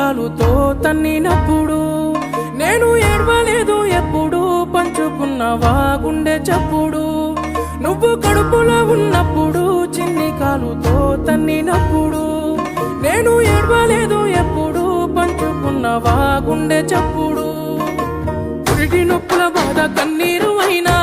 కాలుతో తన్నినప్పుడు నేను ఏడవలేదు ఎప్పుడు పంచుకున్నవా గుండె చప్పుడు నువ్వు కడుపులో ఉన్నప్పుడు చిన్ని కాలుతో తన్నినప్పుడు నేను ఏడవలేదు ఎప్పుడు పంచుకున్నవా గుండె చప్పుడు పురిటి నొప్పుల బాధ కన్నీరు అయినా